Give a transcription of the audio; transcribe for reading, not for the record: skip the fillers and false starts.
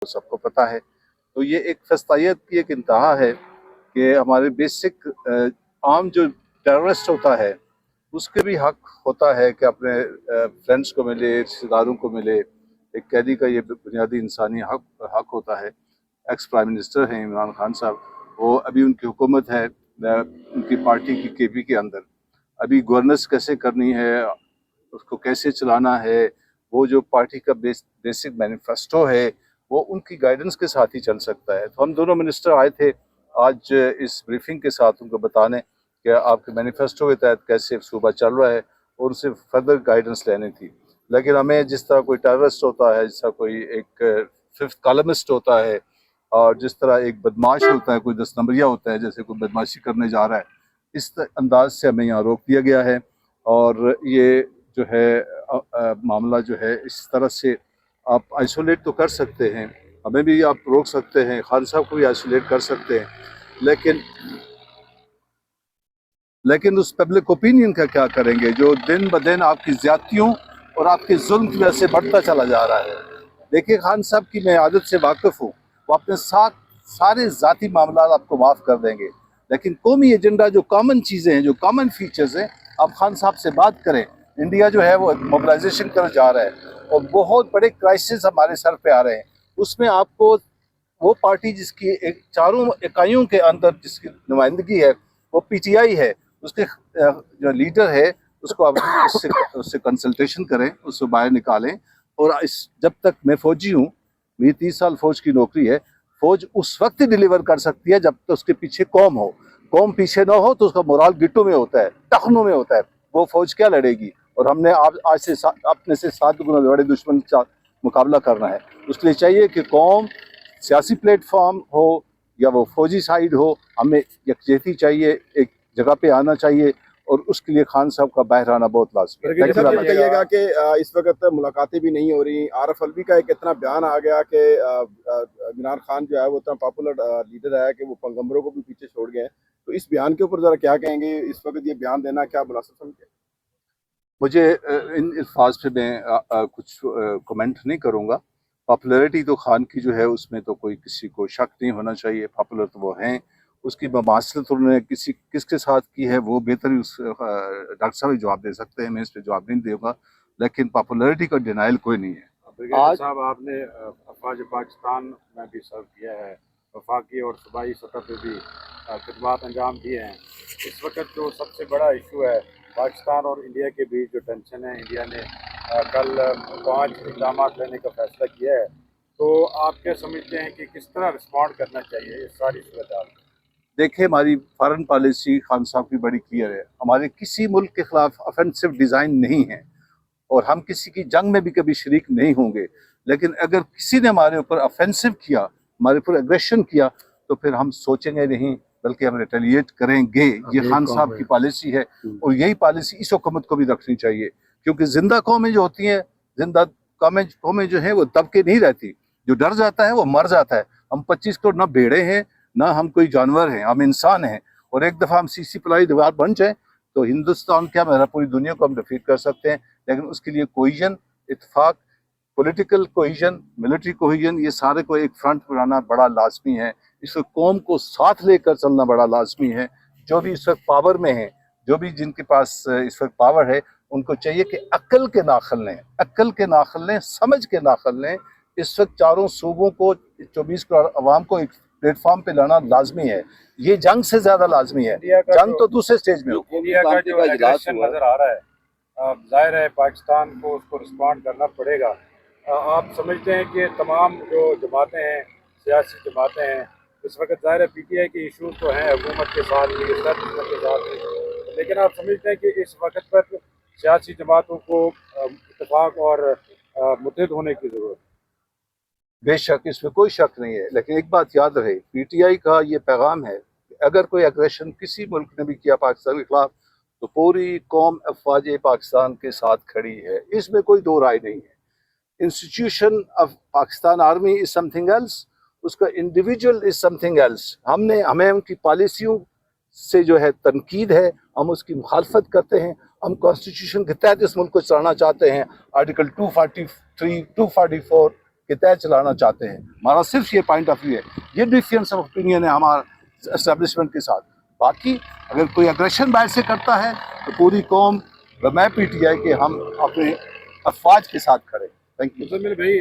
سب کو پتہ ہے. تو یہ ایک فسطائیت کی ایک انتہا ہے کہ ہمارے بیسک عام جو ٹیررسٹ ہوتا ہے اس کے بھی حق ہوتا ہے کہ اپنے فرینڈس کو ملے، رشتہ داروں کو ملے. ایک قیدی کا یہ بنیادی انسانی حق ہوتا ہے. ایکس پرائم منسٹر ہیں عمران خان صاحب، وہ ابھی ان کی حکومت ہے ان کی پارٹی کی KB کے اندر. ابھی گورننس کیسے کرنی ہے، اس کو کیسے چلانا ہے، وہ جو پارٹی کا بیسک مینیفیسٹو ہے وہ ان کی گائیڈنس کے ساتھ ہی چل سکتا ہے. تو ہم دونوں منسٹر آئے تھے آج اس بریفنگ کے ساتھ ان کو بتانے کہ آپ کے مینیفیسٹو کے تحت کیسے صوبہ چل رہا ہے اور ان سے فردر گائیڈنس لینی تھی. لیکن ہمیں جس طرح کوئی ٹیررسٹ ہوتا ہے، جس طرح کوئی ایک ففتھ کالمسٹ ہوتا ہے، اور جس طرح ایک بدماش ہوتا ہے، کوئی 10 نمبریہ ہوتا ہے، جیسے کوئی بدماشی کرنے جا رہا ہے، اس انداز سے ہمیں یہاں روک دیا گیا ہے. اور یہ جو ہے معاملہ جو ہے اس طرح سے آپ آئسولیٹ تو کر سکتے ہیں، ہمیں بھی آپ روک سکتے ہیں، خان صاحب کو بھی آئسولیٹ کر سکتے ہیں، لیکن اس پبلک اوپینین کا کیا کریں گے جو دن بدن آپ کی زیادتیوں اور آپ کے ظلم کی وجہ سے بڑھتا چلا جا رہا ہے. دیکھیے خان صاحب کی میں عادت سے واقف ہوں، وہ اپنے ساتھ سارے ذاتی معاملات آپ کو معاف کر دیں گے، لیکن قومی ایجنڈا جو کامن چیزیں ہیں، جو کامن فیچرز ہیں، آپ خان صاحب سے بات کریں. انڈیا جو ہے وہ موبلائزیشن کر جا رہا ہے اور بہت بڑے کرائسس ہمارے سر پہ آ رہے ہیں. اس میں آپ کو وہ پارٹی جس کی چاروں اکائیوں کے اندر جس کی نمائندگی ہے وہ PTI ہے، اس کے جو لیڈر ہے اس کو آپ اس سے کنسلٹیشن کریں، اس سے باہر نکالیں. اور جب تک میں فوجی ہوں، میری 30 سال فوج کی نوکری ہے، فوج اس وقت ڈیلیور کر سکتی ہے جب تک اس کے پیچھے قوم ہو. قوم پیچھے نہ ہو تو اس کا مورال گٹوں میں ہوتا ہے، ٹخنوں میں ہوتا ہے. وہ فوج کیا لڑے گی؟ اور ہم نے آج سے اپنے سے 7 گنا بڑے دشمن کا مقابلہ کرنا ہے. اس لیے چاہیے کہ قوم سیاسی پلیٹ فارم ہو یا وہ فوجی سائیڈ ہو، ہمیں یکجہتی چاہیے، ایک جگہ پہ آنا چاہیے، اور اس کے لیے خان صاحب کا باہر آنا بہت لازمی ہے. یہ کہیے گا کہ اس وقت ملاقاتیں بھی نہیں ہو رہی. عارف الوی کا ایک اتنا بیان آ گیا کہ عمران خان جو ہے وہ اتنا پاپولر لیڈر ہے کہ وہ پیغمبروں کو بھی پیچھے چھوڑ گئے ہیں. تو اس بیان کے اوپر ذرا کیا کہیں گے؟ اس وقت یہ بیان دینا کیا مناسب سمجھتے ہیں؟ مجھے ان الفاظ پہ میں کچھ کمنٹ نہیں کروں گا. پاپولیرٹی تو خان کی جو ہے اس میں تو کوئی کسی کو شک نہیں ہونا چاہیے، پاپولر تو وہ ہیں. اس کی مماثلت انہوں نے کس کے ساتھ کی ہے وہ بہتر ڈاکٹر صاحب جواب دے سکتے ہیں، میں اس پہ جواب نہیں دوں گا. لیکن پاپولیرٹی کا ڈینائل کوئی نہیں ہے. بریگیڈیئر صاحب، آپ نے افواج پاکستان میں بھی سرو کیا ہے، وفاقی اور صوبائی سطح پہ بھی خدمات انجام دیے ہیں. اس وقت جو سب سے بڑا ایشو ہے پاکستان اور انڈیا کے بیچ جو ٹینشن ہے، انڈیا نے کل 5 اقدامات لینے کا فیصلہ کیا ہے. تو آپ کیا سمجھتے ہیں کہ کس طرح رسپونڈ کرنا چاہیے اس ساری صورتحال میں؟ دیکھیں، ہماری فارن پالیسی خان صاحب کی بڑی کلیئر ہے. ہمارے کسی ملک کے خلاف افینسو ڈیزائن نہیں ہے اور ہم کسی کی جنگ میں بھی کبھی شریک نہیں ہوں گے. لیکن اگر کسی نے ہمارے اوپر افینسو کیا، ہمارے اوپر اگریشن کیا، تو پھر ہم سوچیں گے نہیں بلکہ ہم ریٹیلیٹ کریں گے. یہ خان صاحب کی پالیسی ہے اور یہی پالیسی اس حکومت کو بھی رکھنی چاہیے، کیونکہ زندہ قومیں جو ہوتی ہیں، زندہ قومیں جو ہیں وہ دب کے نہیں رہتی. جو ڈر جاتا ہے وہ مر جاتا ہے. ہم 25 کروڑ نہ بھیڑے ہیں نہ ہم کوئی جانور ہیں، ہم انسان ہیں. اور ایک دفعہ ہم سی پلائی دیوار بن جائیں تو ہندوستان کیا میرا پوری دنیا کو ہم ڈیفیٹ کر سکتے ہیں. لیکن اس کے لیے کوہیژن، اتفاق، پولیٹیکل کوہیژن، ملٹری کوہیژن، یہ سارے کو ایک فرنٹ بنانا بڑا لازمی ہے. اس وقت قوم کو ساتھ لے کر چلنا بڑا لازمی ہے. جو بھی اس وقت پاور میں ہیں، جو بھی جن کے پاس اس وقت پاور ہے، ان کو چاہیے کہ عقل کے ناخن لیں، عقل کے ناخن لیں، سمجھ کے ناخن لیں. اس وقت چاروں صوبوں کو 24 کروڑ عوام کو ایک پلیٹ فارم پہ لانا لازمی ہے. یہ جنگ سے زیادہ لازمی ہے. جنگ تو دوسرے سٹیج میں ہو. انڈیا کا جو ایگریشن نظر آ رہا ہے، ظاہر ہے پاکستان کو اس کو رسپونڈ کرنا پڑے گا. آپ سمجھتے ہیں کہ تمام جو جماعتیں ہیں، سیاسی جماعتیں ہیں، اس وقت ظاہر ہے PTI کے ایشوز تو ہیں حکومت کے ساتھ بھی، اسٹیبلشمنٹ کے ساتھ بھی، لیکن آپ سمجھتے ہیں کہ اس وقت پر سیاسی جماعتوں کو اتفاق اور متحد ہونے کی ضرورت ہے؟ بے شک، اس میں کوئی شک نہیں ہے. لیکن ایک بات یاد رہے، PTI کا یہ پیغام ہے کہ اگر کوئی اگریشن کسی ملک نے بھی کیا پاکستان کے خلاف تو پوری قوم افواج پاکستان کے ساتھ کھڑی ہے. اس میں کوئی دو رائے نہیں ہے. Institution of Pakistan army is something else, اس کا individual is something else. ہمیں ان کی پالیسیوں سے جو ہے تنقید ہے، ہم اس کی مخالفت کرتے ہیں. ہم کانسٹیٹیوشن کے تحت اس ملک کو چلانا چاہتے ہیں. آرٹیکل 243 244 کے تحت چلانا چاہتے ہیں. ہمارا صرف یہ پوائنٹ آف ویو ہے. یہ ڈفرینس آف اوپینین ہے ہمارا اسٹیبلشمنٹ کے ساتھ. باقی اگر کوئی اگریشن باہر سے کرتا ہے تو پوری قوم و میں پی ٹی آئی کہ ہم اپنے افواج کے ساتھ کھڑے. Thank you. مزمل بھائی